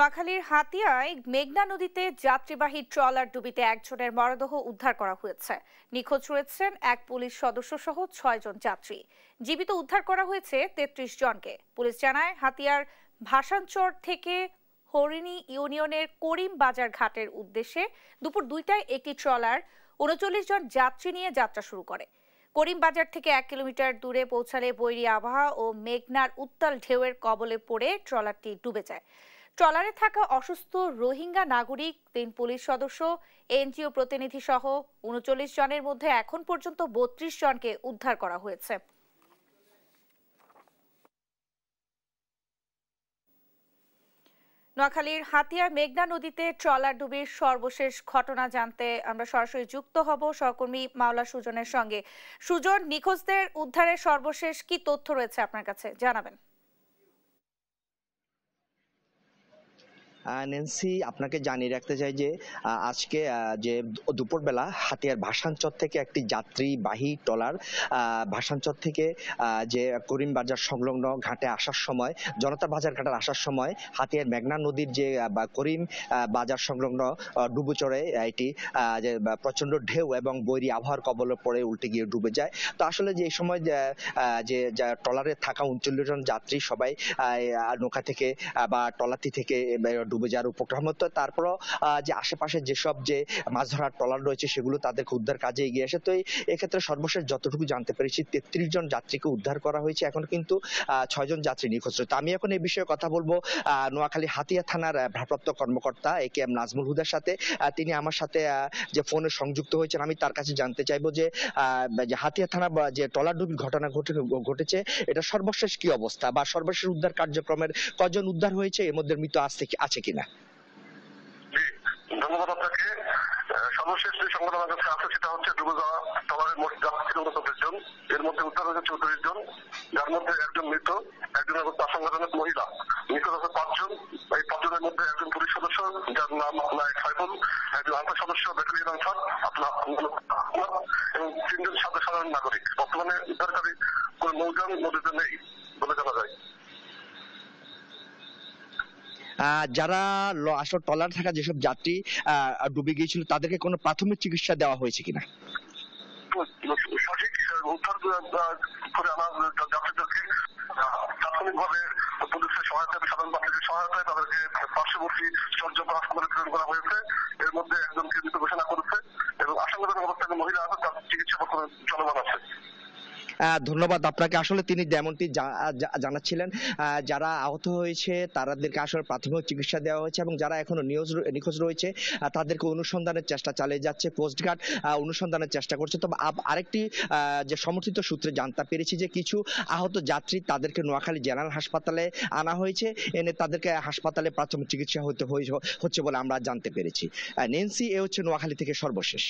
নোয়াখালীর হাতিয়ায় মেঘনা নদীতে যাত্রীবাহী ট্রলার ডুবিতে একজনের মরদেহ উদ্ধার করা হয়েছে। নিখোঁজ রয়েছেন এক পুলিশ সদস্য সহ ৬ জন যাত্রী। জীবিত উদ্ধার করা হয়েছে ৩৩ জনকে। পুলিশ জানায়, হাতিয়ার ভাসানচর থেকে হরিণী ইউনিয়নের করিম বাজার ঘাটের উদ্দেশ্যে দুপুর ২টায় একটি ট্রলার ৩৯ জন যাত্রী নিয়ে যাত্রা শুরু করে। করিম বাজার থেকে ১ কিলোমিটার দূরে পৌঁছালে বৈরী আবহাওয়া ও মেঘনার উত্তাল ঢেউয়ের কবলে পড়ে ট্রলারটি ডুবে যায়। ট্রলারে থাকা অসুস্থ রোহিঙ্গা নাগরিক, ৩ পুলিশ সদস্য, এনজিও প্রতিনিধি সহ ৩৯ জনের মধ্যে এখন পর্যন্ত ৩২ জনকে উদ্ধার করা হয়েছে। নোয়াখালীর হাতিয়ার মেঘনা নদীতে ট্রলার ডুবির সর্বশেষ ঘটনা জানতে আমরা সরাসরি যুক্ত হব সহকর্মী মাওলা সুজনের সঙ্গে। সুজন, নিখোঁজদের উদ্ধারের সর্বশেষ কি তথ্য রয়েছে আপনার কাছে, জানাবেন। নেন্সি, আপনাকে জানিয়ে রাখতে চাই যে আজকে যে দুপুরবেলা হাতিয়ার ভাসানচর থেকে একটি যাত্রীবাহী ট্রলার ভাসানচর থেকে যে করিম বাজার সংলগ্ন ঘাটে আসার সময়, জনতা বাজার ঘাটে আসার সময় হাতিয়ার মেঘনা নদীর যে করিম বাজার সংলগ্ন ডুবোচরে এটি যে প্রচন্ড ঢেউ এবং বৈরী আবহাওয়ার কবলে পড়ে উল্টে গিয়ে ডুবে যায়। তো আসলে যে এই সময় যে ট্রলারে থাকা ৩৯ জন যাত্রী সবাই নৌকা থেকে বা ট্রলারটি থেকে ডুবে যাওয়ার উপক্রম হতো। তারপরও যে আশেপাশে যেসব যে মাছ ধরার ট্রলার রয়েছে সেগুলো তাদেরকে উদ্ধার কাজে এগিয়ে আসে। তো এক্ষেত্রে সর্বশেষ যতটুকু জানতে পেরেছি ৩৩ জন যাত্রীকে উদ্ধার করা হয়েছে। এখন কিন্তু ৬ জন যাত্রী নিখোঁজ রয়েছে। আমি এখন এই বিষয়ে কথা বলবো নোয়াখালী হাতিয়া থানার ভারপ্রাপ্ত কর্মকর্তা AKM নাজমুল হুদার সাথে। তিনি আমার সাথে যে ফোনে সংযুক্ত হয়েছেন, আমি তার কাছে জানতে চাইবো যে হাতিয়া থানা যে ট্রলার ডুবির ঘটনা ঘটেছে এটা সর্বশেষ কি অবস্থা বা সর্বশেষ উদ্ধার কার্যক্রমের কজন উদ্ধার হয়েছে, এর মধ্যে মৃত আছে কিনা। ধন্যবাদ আপনাকে। সর্বশেষ যে সংবাদ আমার কাছে আছে সেটা হচ্ছে ডুবে যাওয়া ট্রলারের মোট যাত্রী ছিল ২৪ জন, এর মধ্যে উদ্ধার হয়েছে ৩৪ জন, যার মধ্যে একজন মৃত, একজন আশঙ্কাজনক মহিলা। নিখোঁজ আছে ৫ জন। এই ৫ জনের মধ্যে একজন পুলিশ সদস্য যার নাম নায়ক সাইফুল, একজন আনসার সদস্য ব্যাটালিয়ন আনসার এবং ৩ জন সাধারণ নাগরিক। বর্তমানে উদ্ধারকারী কোন নৌযান নদীতে নেই বলে জানা যায়। যারা আসলে ট্রলার থাকা যেসব যাত্রী ডুবে গিয়েছিল তাদেরকে কোনো প্রাথমিক চিকিৎসা দেওয়া হয়েছে কিনা? সঠিক উদ্ধার করে আনা যাত্রীদেরকে তাৎক্ষণিকভাবে পুলিশের সহায়তায়, সাধারণ বাহিনীর সহায়তায় তাদেরকে পার্শ্ববর্তী চট্টগ্রাম হাসপাতালে প্রেরণ করা হয়েছে। এর মধ্যে একজনকে মৃত ঘোষণা করেছে এবং আশঙ্কাজনক অবস্থায় মহিলা আছে, তার চিকিৎসা চলমান আছে। ধন্যবাদ আপনাকে। আসলে তিনি যেমনটি জানাচ্ছিলেন, যারা আহত হয়েছে তাদেরকে আসলে প্রাথমিক চিকিৎসা দেওয়া হয়েছে এবং যারা এখনো নিখোঁজ রয়েছে তাদেরকে অনুসন্ধানের চেষ্টা চালিয়ে যাচ্ছে। কোস্টগার্ড অনুসন্ধানের চেষ্টা করছে। তবে আরেকটি যে সমর্থিত সূত্রে জানতে পেরেছি যে কিছু আহত যাত্রী তাদেরকে নোয়াখালী জেনারেল হাসপাতালে আনা হয়েছে, এনে তাদেরকে হাসপাতালে প্রাথমিক চিকিৎসা হচ্ছে বলে আমরা জানতে পেরেছি। নেন্সি, এ হচ্ছে নোয়াখালী থেকে সর্বশেষ।